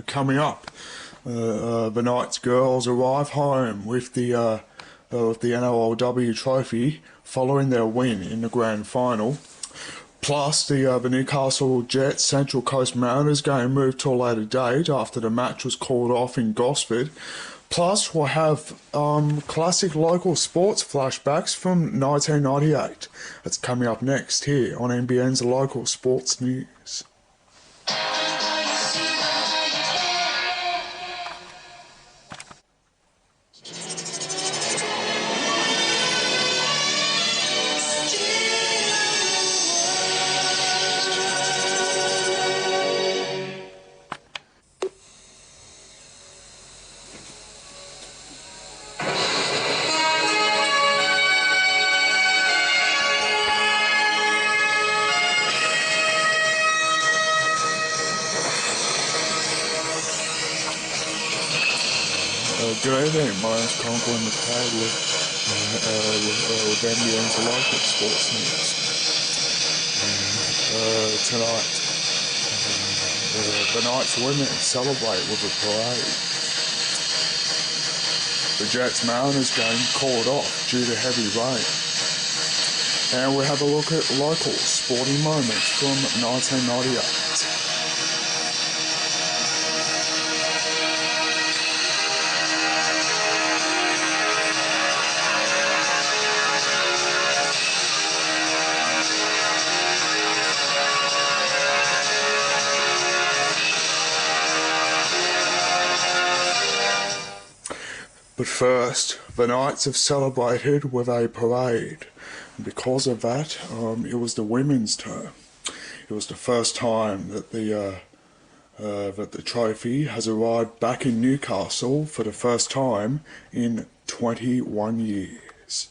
coming up. The Knights girls arrive home with the NRLW trophy following their win in the grand final. Plus, the Newcastle Jets Central Coast Mariners game moved to a later date after the match was called off in Gosford. Plus, we'll have classic local sports flashbacks from 1998. That's coming up next here on NBN's Local Sports News. Good evening, my name's Conklin McCabe with NBN's Local Sports News. Tonight, the Knights women celebrate with a parade. The Jets Mariners game called off due to heavy rain. And we have a look at local sporting moments from 1998. But first, the Knights have celebrated with a parade. And because of that, it was the women's turn. It was the first time that the trophy has arrived back in Newcastle for the first time in 21 years.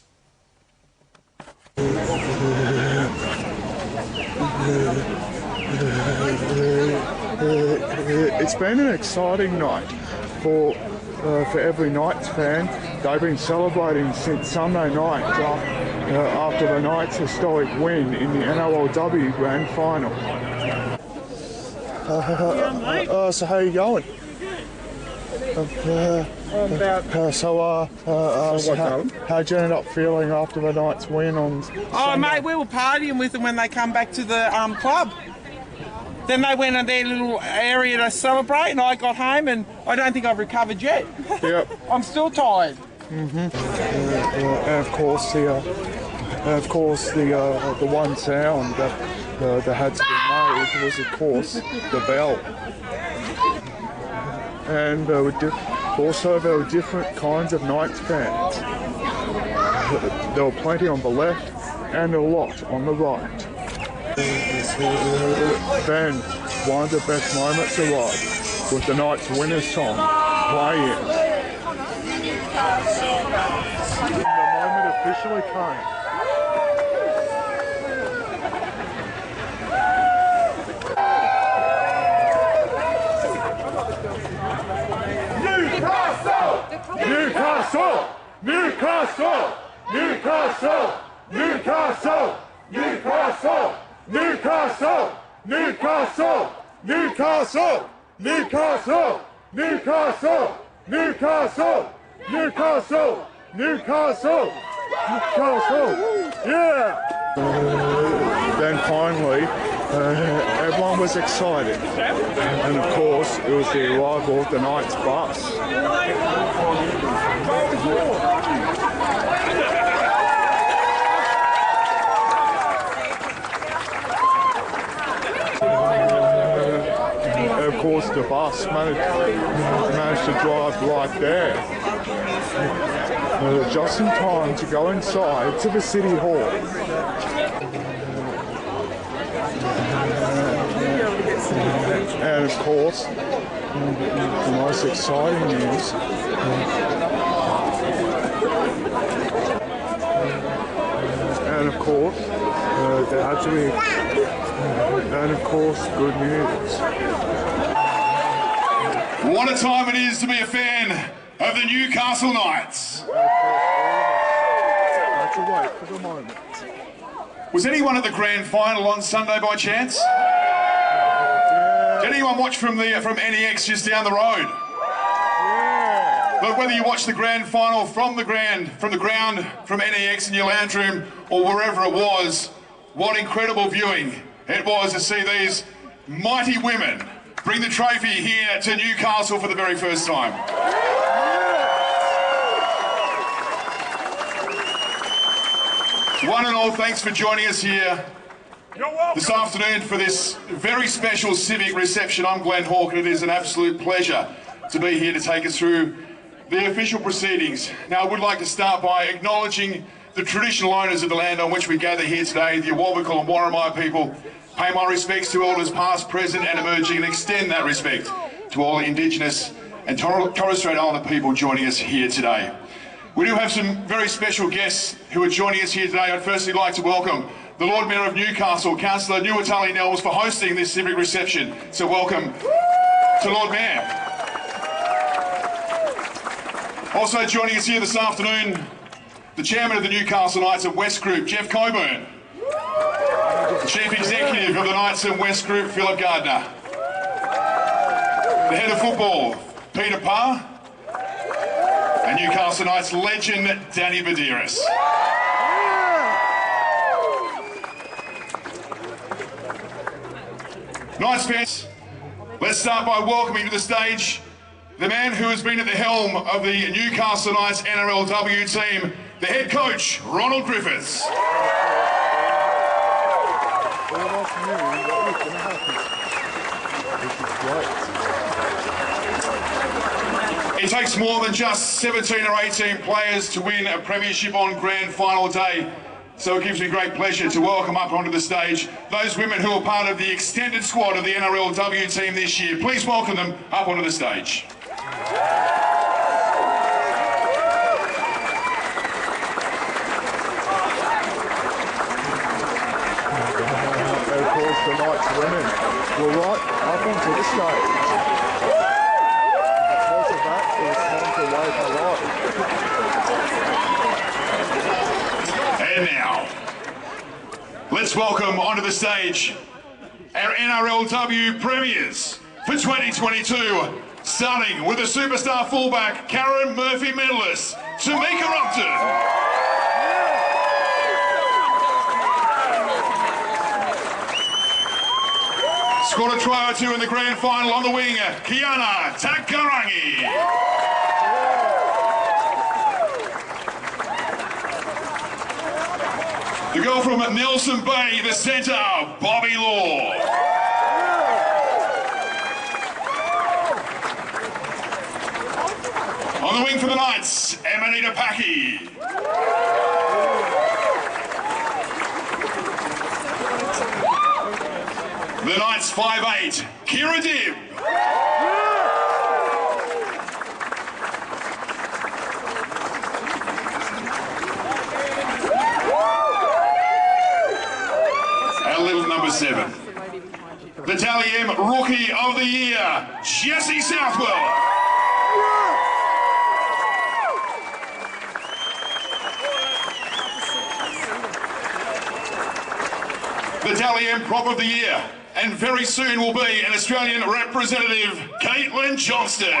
It's been an exciting night for every Knights fan. They've been celebrating since Sunday night after the Knights' historic win in the NRLW Grand Final. So how are you going? How'd you end up feeling after the Knights win on Sunday? Oh mate, we were partying with them when they come back to the club. Then they went in their little area to celebrate, and I got home, and I don't think I've recovered yet. Yep. I'm still tired. And of course, the one sound that had to be made was, of course, the bell. And there were different kinds of Knights fans. There were plenty on the left, and a lot on the right. Then, one of the best moments arrived with the Knights winner's song playing. The moment officially came. Newcastle! Newcastle! Newcastle! Newcastle! Newcastle! Newcastle! Newcastle! Newcastle! Newcastle! Newcastle! Newcastle! Newcastle! Newcastle! Newcastle! Yeah! Then finally, everyone was excited. And of course, it was the arrival of the Knights bus. Of course, the bus managed to drive right there, just in time to go inside to the City Hall. And of course, the most exciting news, and of course, there had to be, and of course, good news. What a time it is to be a fan of the Newcastle Knights. Had to wait for the moment. Was anyone at the grand final on Sunday by chance? Did anyone watch from NEX just down the road? But whether you watch the grand final from the ground, from NEX in your lounge room, or wherever it was, what incredible viewing it was to see these mighty women bring the trophy here to Newcastle for the very first time. One and all, thanks for joining us here this afternoon for this very special civic reception. I'm Glenn Hawke, and it is an absolute pleasure to be here to take us through the official proceedings. Now, I would like to start by acknowledging the traditional owners of the land on which we gather here today, the Awabakal and Warramai people. Pay my respects to elders past, present and emerging, and extend that respect to all Indigenous and Torres Strait Islander people joining us here today. We do have some very special guests who are joining us here today. I'd firstly like to welcome the Lord Mayor of Newcastle, Councillor Nuatali Nelms, for hosting this civic reception. So welcome to Lord Mayor. Also joining us here this afternoon, the Chairman of the Newcastle Knights of West Group, Jeff Coburn. The Chief Executive of the Knights of West Group, Philip Gardner. The Head of Football, Peter Parr. And Newcastle Knights legend, Danny Badiris. Knights fans, let's start by welcoming to the stage the man who has been at the helm of the Newcastle Knights NRLW team, the head coach, Ronald Griffiths. It takes more than just 17 or 18 players to win a premiership on grand final day. So it gives me great pleasure to welcome up onto the stage those women who are part of the extended squad of the NRLW team this year. Please welcome them up onto the stage. Of course, the Knights women were right up onto the stage. Because of that, it was time to wave a lot. And now, let's welcome onto the stage our NRLW premiers for 2022, starting with the superstar fullback, Karen Murphy medalist, Tamika Upton. Scored a try or two in the grand final on the wing, Kiana Takarangi. The girl from Nelson Bay, the centre, Bobby Law. On the wing for the Knights, Emanita Paki. The Knights 5'8", Kira Dibb. Our little number 7. The Tally M Rookie of the Year, Jesse Southwell. The Tally M Prop of the Year, and very soon will be an Australian representative, Caitlin Johnston.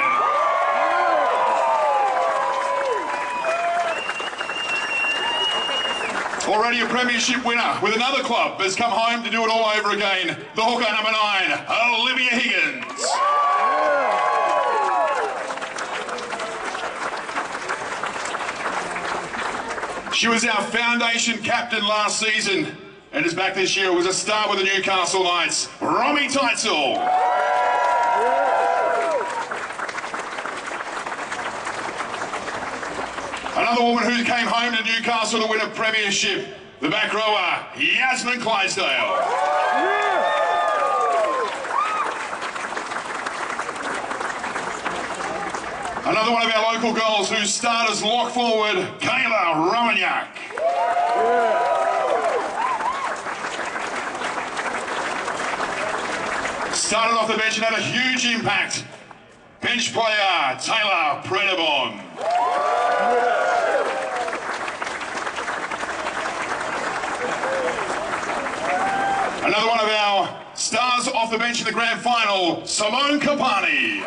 Already a premiership winner with another club has come home to do it all over again. The hooker number 9, Olivia Higgins. She was our foundation captain last season and is back this year. Was a star with the Newcastle Knights, Romy Teitzel. Another woman who came home to Newcastle to win a premiership, the back rower, Yasmin Clydesdale. Another one of our local girls who starred as lock forward, Kayla Romagnac. Started off the bench and had a huge impact. Bench player, Taylor Predabon. Another one of our stars off the bench in the grand final, Simone Capani.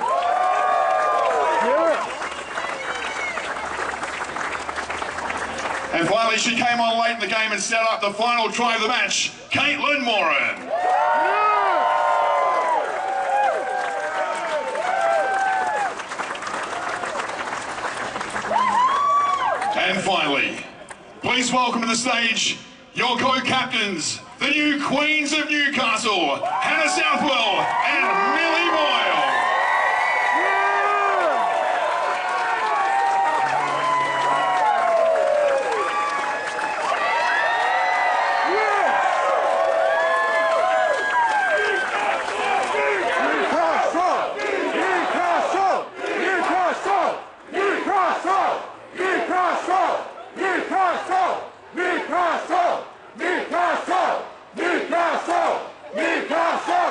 And finally, she came on late in the game and set up the final try of the match, Caitlin Moran. And finally, please welcome to the stage your co-captains, the new Queens of Newcastle, Hannah Southwell and Millie Boyle.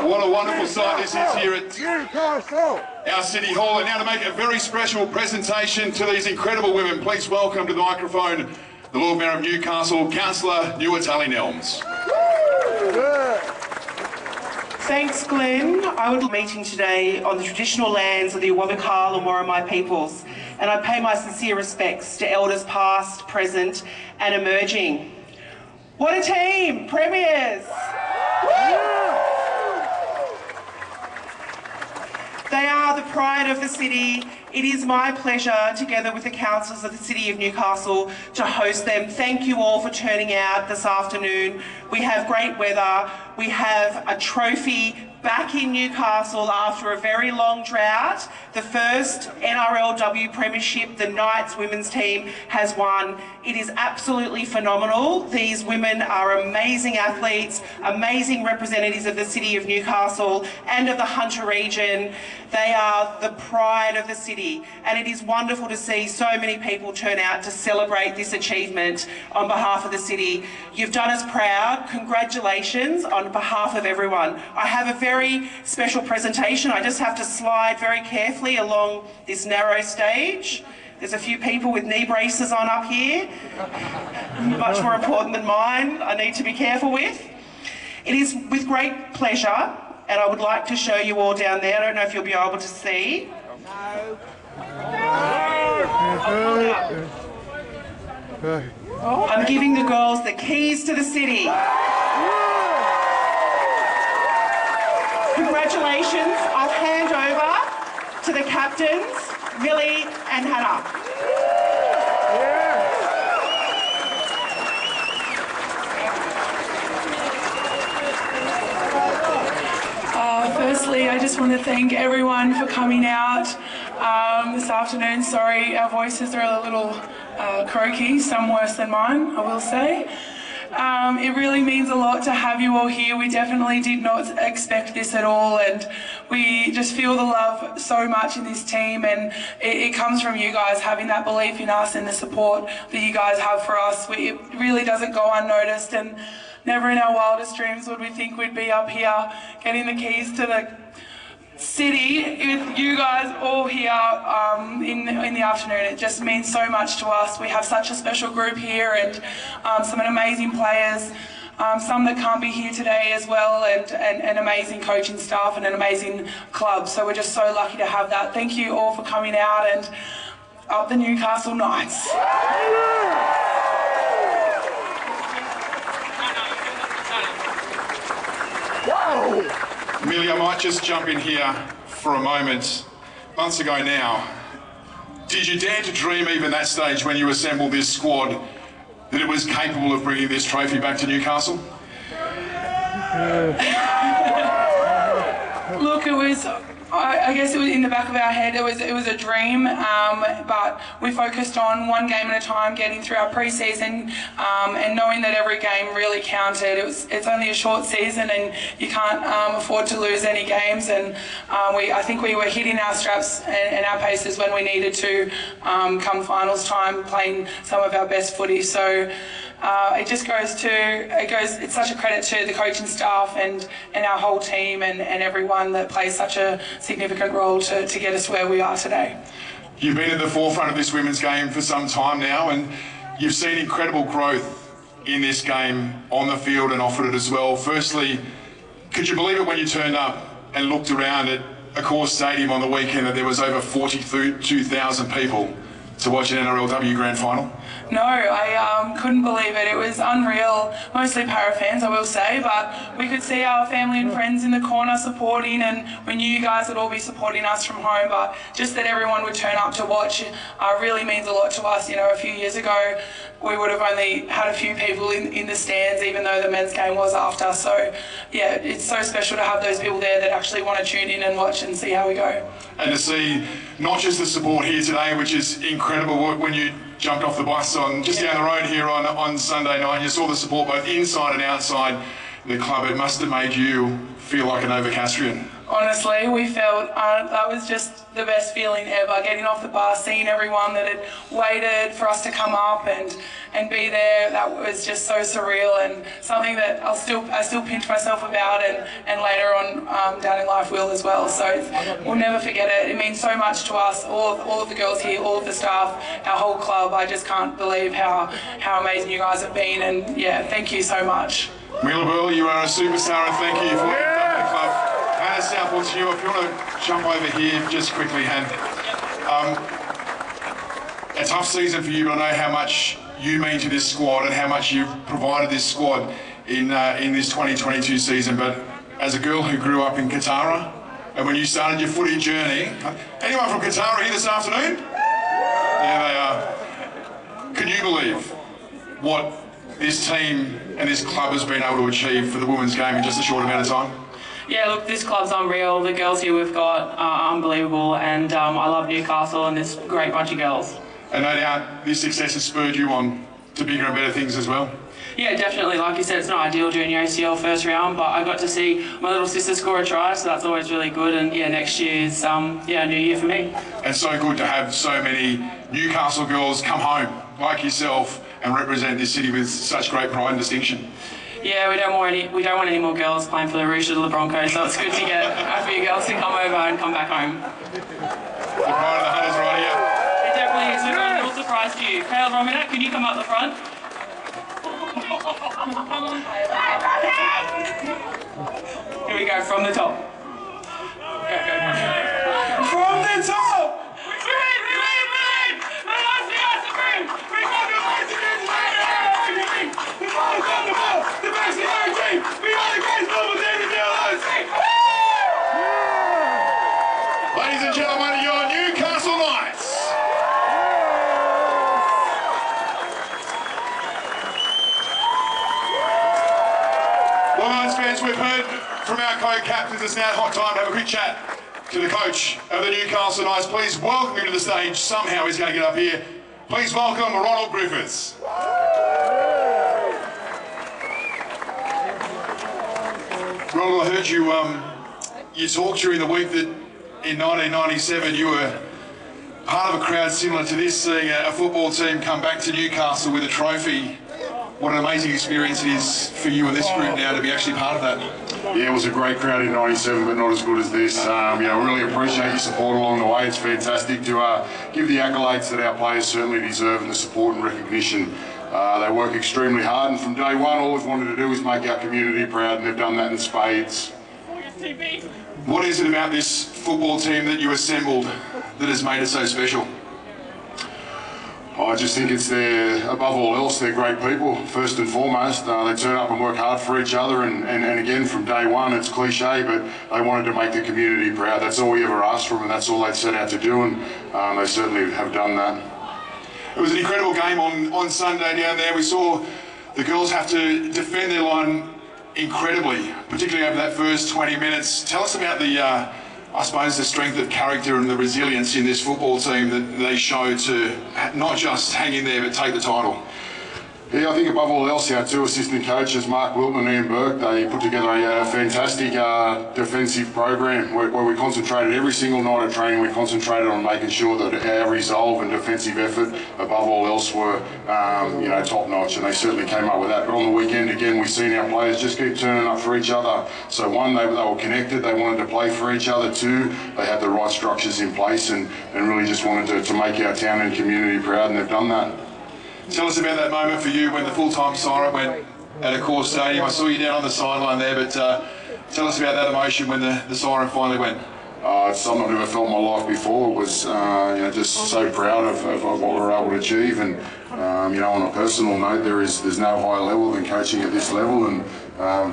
What a wonderful sight this is here at our City Hall. And now to make a very special presentation to these incredible women, please welcome to the microphone the Lord Mayor of Newcastle, Councillor Nuatali-Nelms. Thanks, Glenn. I would be meeting today on the traditional lands of the Awabakal and Worimi peoples, and I pay my sincere respects to elders past, present and emerging. What a team! Premiers! They are the pride of the city. It is my pleasure, together with the councillors of the City of Newcastle, to host them. Thank you all for turning out this afternoon. We have great weather. We have a trophy back in Newcastle after a very long drought. The first NRLW Premiership the Knights women's team has won. It is absolutely phenomenal. These women are amazing athletes, amazing representatives of the City of Newcastle and of the Hunter region. They are the pride of the city, and it is wonderful to see so many people turn out to celebrate this achievement on behalf of the city. You've done us proud. Congratulations on behalf of everyone. I have a very special presentation. I just have to slide very carefully along this narrow stage. There's a few people with knee braces on up here, much more important than mine, I need to be careful with. It is with great pleasure, and I would like to show you all down there. I don't know if you'll be able to see. I'm giving the girls the keys to the city. Congratulations. I'll hand over to the captains, Millie and Hannah. Firstly, I just want to thank everyone for coming out this afternoon. Sorry, our voices are a little croaky, some worse than mine, I will say. It really means a lot to have you all here. We definitely did not expect this at all, and we just feel the love so much in this team, and it comes from you guys having that belief in us and the support that you guys have for us. It really doesn't go unnoticed, and never in our wildest dreams would we think we'd be up here getting the keys to the city with you guys all here in the afternoon. It just means so much to us. We have such a special group here, and some amazing players, some that can't be here today as well, and an amazing coaching staff and an amazing club. So we're just so lucky to have that. Thank you all for coming out, and up the Newcastle Knights. Millie, I might just jump in here for a moment. Months ago now, did you dare to dream even that stage when you assembled this squad that it was capable of bringing this trophy back to Newcastle? Look, it was, I guess it was in the back of our head. It was a dream, but we focused on one game at a time, getting through our pre-season, and knowing that every game really counted. It's only a short season, and you can't afford to lose any games. And I think we were hitting our straps and our paces when we needed to, come finals time, playing some of our best footy. So it's such a credit to the coaching staff and our whole team and everyone that plays such a significant role to get us where we are today. You've been at the forefront of this women's game for some time now, and you've seen incredible growth in this game on the field and off it as well. Firstly, Could you believe it when you turned up and looked around at Accor Stadium on the weekend that there was over 42,000 people to watch an NRLW Grand Final? No, I couldn't believe it. It was unreal. Mostly para fans, I will say, but we could see our family and friends in the corner supporting, and we knew you guys would all be supporting us from home, but just that everyone would turn up to watch really means a lot to us. You know, a few years ago, we would have only had a few people in the stands, even though the men's game was after. So, yeah, it's so special to have those people there that actually want to tune in and watch and see how we go. And to see not just the support here today, which is incredible, when you jumped off the bus just down the road here on Sunday night, you saw the support both inside and outside the club. It must have made you feel like an Novocastrian. Honestly, we felt that was just the best feeling ever, getting off the bus, seeing everyone that had waited for us to come up and be there. That was just so surreal, and something that I still pinch myself about, and later on down in life will as well. So we'll never forget it. It means so much to us, all of the girls here, all of the staff, our whole club. I just can't believe how amazing you guys have been, and yeah, thank you so much. Mila Burl, you are a superstar, and thank you for what you've done for the club. Hannah Southwood, to you, if you want to jump over here just quickly, Han. A tough season for you, but I know how much you mean to this squad and how much you've provided this squad in this 2022 season. But as a girl who grew up in Katara, and when you started your footy journey, anyone from Katara here this afternoon? Yeah, they are. Can you believe what this team and this club has been able to achieve for the women's game in just a short amount of time? Yeah, look, this club's unreal. The girls here we've got are unbelievable, and I love Newcastle and this great bunch of girls. And no doubt this success has spurred you on to bigger and better things as well. Yeah, definitely. Like you said, it's not ideal during your ACL first round, but I got to see my little sister score a try, so that's always really good. And yeah, next year is a new year for me. And so good to have so many Newcastle girls come home like yourself and represent this city with such great pride and distinction. Yeah, we don't want any more girls playing for the Roosters or the Broncos, so it's good to get a few girls to come over and come back home. The pride of the Hunters right here. It definitely is. We're a little surprise to you. Kale Romina, can you come up the front? Here we go, from the top. Go. From the top! We win! And I see us supreme! We got the legends! The ball's on the ball! The best in our team! We are the greatest global team in the LOC! Ladies and gentlemen, your Newcastle Knights! Well, Knights fans, we've heard from our co-captains. It's now hot time to have a quick chat to the coach of the Newcastle Knights. Please welcome him to the stage. Somehow he's going to get up here. Please welcome Ronald Griffiths. Ronald, I heard you talk during the week that in 1997 you were part of a crowd similar to this, seeing a football team come back to Newcastle with a trophy. What an amazing experience it is for you and this group now to be actually part of that. Yeah, it was a great crowd in 97, but not as good as this. Really appreciate your support along the way. It's fantastic to give the accolades that our players certainly deserve and the support and recognition. They work extremely hard, and from day one, all we've wanted to do is make our community proud, and they've done that in spades. What is it about this football team that you assembled that has made it so special? I just think it's above all else, they're great people, first and foremost. They turn up and work hard for each other, and again, from day one, it's cliche, but they wanted to make the community proud. That's all we ever asked from them, and that's all they'd set out to do, and they certainly have done that. It was an incredible game on Sunday down there. We saw the girls have to defend their line incredibly, particularly over that first 20 minutes. Tell us about I suppose the strength of character and the resilience in this football team that they show to not just hang in there but take the title. Yeah, I think above all else, our two assistant coaches, Mark Wilton and Ian Burke, they put together a fantastic defensive program where we concentrated every single night of training. We concentrated on making sure that our resolve and defensive effort, above all else, were top notch, and they certainly came up with that. But on the weekend, again, we've seen our players just keep turning up for each other. So one, they were connected, they wanted to play for each other. Two, they had the right structures in place and really just wanted to make our town and community proud, and they've done that. Tell us about that moment for you when the full-time siren went at Accor Stadium. I saw you down on the sideline there, but Tell us about that emotion when the siren finally went. It's something I've never felt in my life before. It was, just so proud of what we were able to achieve, and on a personal note, there's no higher level than coaching at this level, and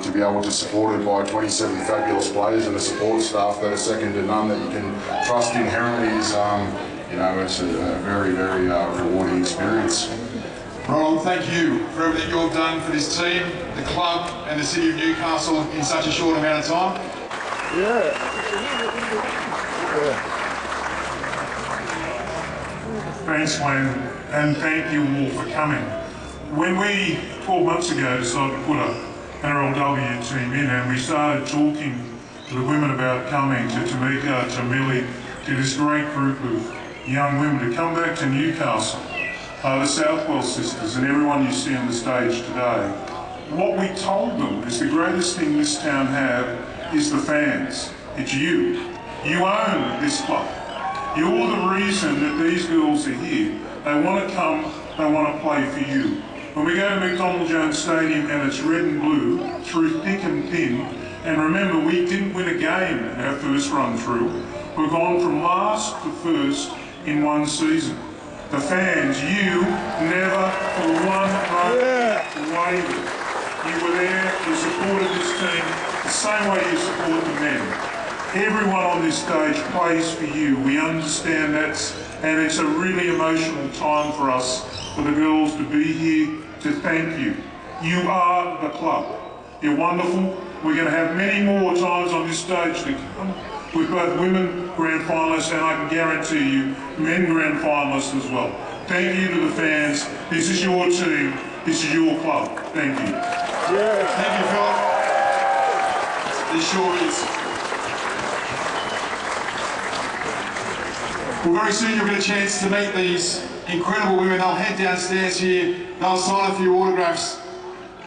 to be able to support it by 27 fabulous players and the support staff that are second to none that you can trust inherently is, it's a very, very rewarding experience. Ronald, thank you for everything you've done for this team, the club, and the city of Newcastle in such a short amount of time. Yeah. Thanks, Glenn, and thank you all for coming. When we, 12 months ago, decided to put a NRLW team in, and we started talking to the women about coming to Tamika, to Millie, to this great group of young women to come back to Newcastle, the Southwell sisters and everyone you see on the stage today, what we told them is the greatest thing this town have is the fans. It's you. You own this club. You're the reason that these girls are here. They want to come, they want to play for you. When we go to McDonald Jones Stadium and it's red and blue, through thick and thin, and remember, we didn't win a game our first run through. We've gone from last to first in one season. The fans, you never for one moment wavered. You were there, you supported this team the same way you support the men. Everyone on this stage plays for you. We understand that, and it's a really emotional time for us, for the girls to be here to thank you. You are the club. You're wonderful. We're going to have many more times on this stage to come with both women grand finalists and I can guarantee you men grand finalists as well. Thank you to the fans. This is your team. This is your club. Thank you. Yeah, thank you, Phil. This sure is. Well, very soon you'll get a chance to meet these incredible women. They'll head downstairs here. They'll sign a few autographs.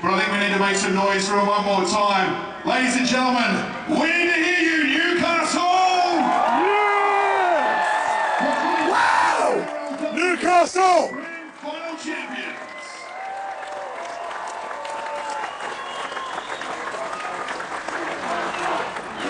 But I think we need to make some noise for them one more time. Ladies and gentlemen, we need to hear you, Newcastle! Yeah! Wow! Newcastle! Final champions!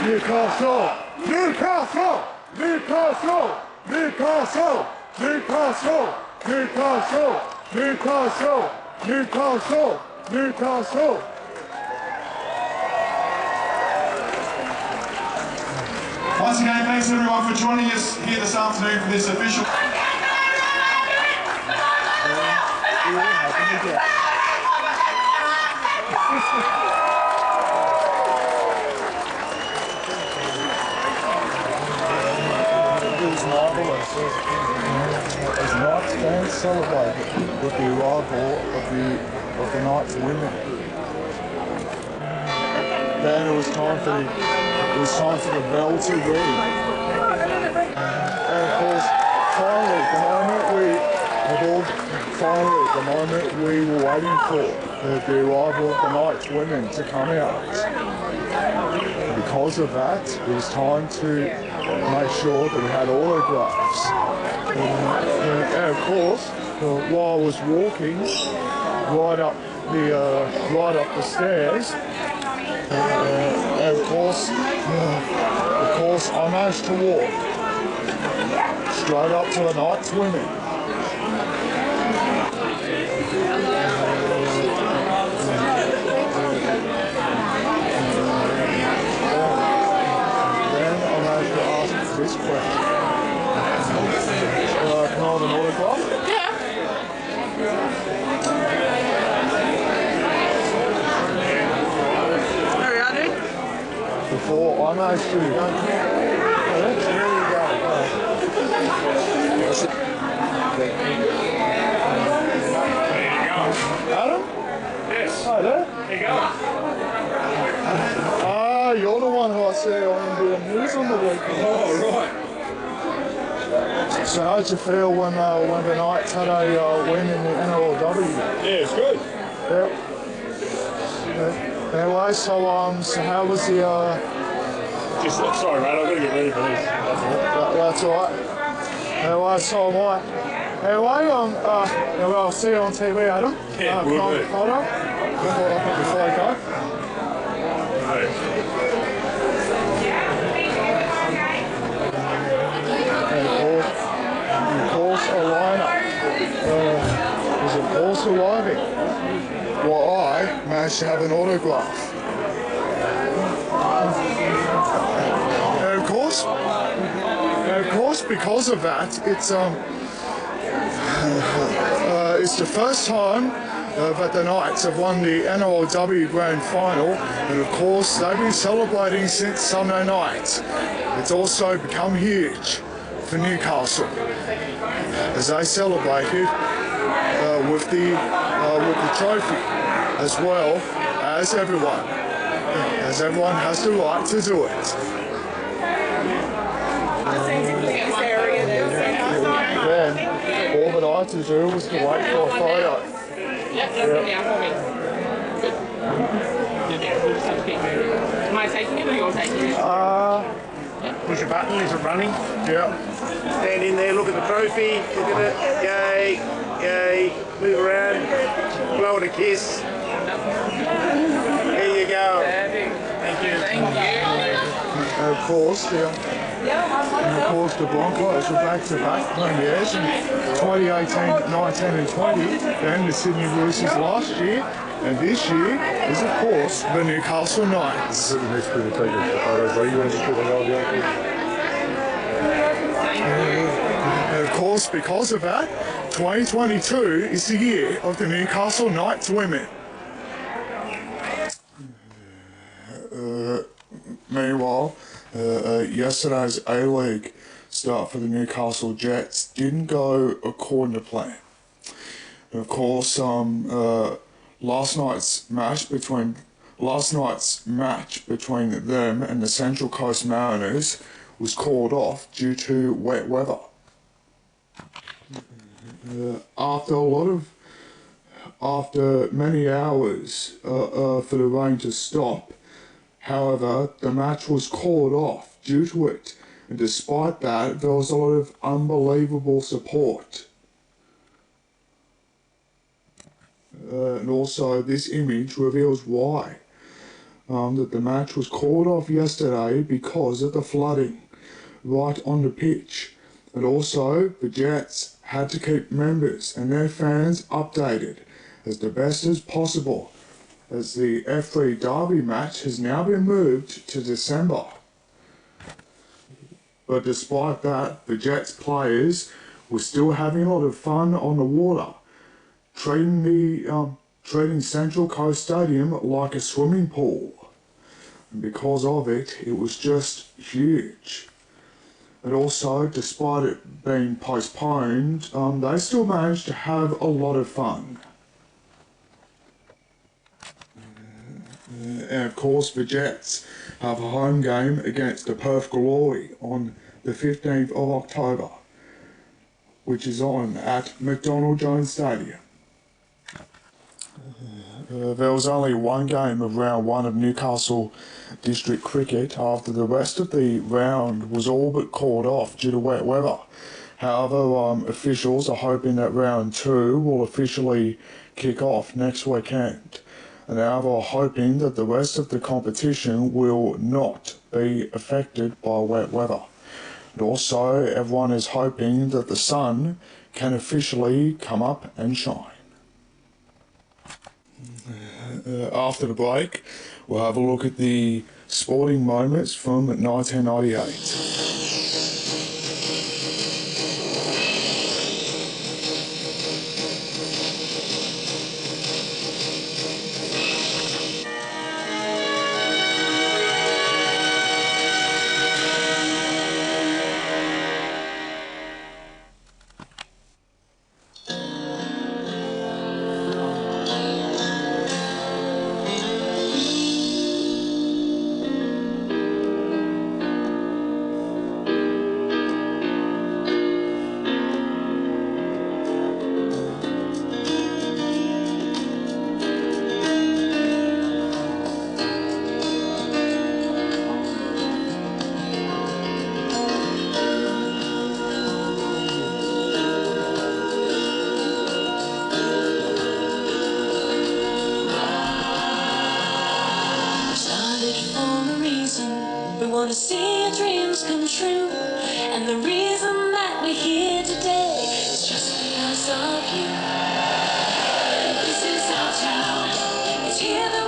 Newcastle! Newcastle! Newcastle! Newcastle! Newcastle! Newcastle! Newcastle! Newcastle! Newcastle! Once again, thanks everyone for joining us here this afternoon for this official... It's marvellous. As Knights fans celebrate with the arrival of the Knights women. Then it was time for the bell to ring. And of course, finally, the moment we were waiting for, the arrival of the Knights women to come out. Because of that, it was time to make sure that we had autographs. And of course, while I was walking right up the stairs, of course, I managed to walk straight up to the Knights women. This question. Can I have an autograph? Yeah. There we are, dude. Before I managed to. Adam? Yes. Hi there. There you go. Ah, you're the one who I see on NBN News on the weekend. Oh, right. So how'd you feel when the Knights had a win in the NRLW? Yeah, it's good. Yep. Anyway, so how was the Just, sorry, mate, I've got to get ready for this. that's alright. Anyway, so am I. Anyway, I'll see you on TV, Adam. Yeah, we'll can I have do. a photo before I go? Right. managed to have an autograph. And of course, because of that, it's the first time that the Knights have won the NRLW Grand Final, and of course they've been celebrating since Sunday night. It's also become huge for Newcastle as they celebrated with the trophy, as well as everyone has the right to do it. Then all that I had to do was to wait for a photo. Yep, that's it now for me. Good. Am I taking it or you're taking it? Push a button, is it running? Yeah. Stand in there, look at the trophy, look at it, yay, yay, move around, blow it a kiss. There you go. Thank you. And of course, the Broncos were back-to-back premiers in 2018, 19 and 20, then the Sydney Roosters last year, and this year is, of course, the Newcastle Knights. And of course, because of that, 2022 is the year of the Newcastle Knights women. Meanwhile, yesterday's A-League start for the Newcastle Jets didn't go according to plan. And of course, last night's match between them and the Central Coast Mariners was called off due to wet weather. After many hours for the rain to stop, however, the match was called off due to it, and despite that, there was a lot of unbelievable support. And also, this image reveals why. That the match was called off yesterday because of the flooding right on the pitch. And also, the Jets had to keep members and their fans updated as the best as possible, as the F3 Derby match has now been moved to December. But despite that, the Jets players were still having a lot of fun on the water, treating Central Coast Stadium like a swimming pool. And because of it, it was just huge. And also, despite it being postponed, they still managed to have a lot of fun. And of course, the Jets have a home game against the Perth Glory on the 15th of October, which is on at McDonald Jones Stadium. There was only one game of round one of Newcastle District Cricket after the rest of the round was all but called off due to wet weather. However, officials are hoping that round two will officially kick off next weekend, and they are hoping that the rest of the competition will not be affected by wet weather. And also, everyone is hoping that the sun can officially come up and shine. After the break, we'll have a look at the sporting moments from 1998. We want to see your dreams come true, and the reason that we're here today is just because of you. This is our town, it's here that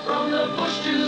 From the bush to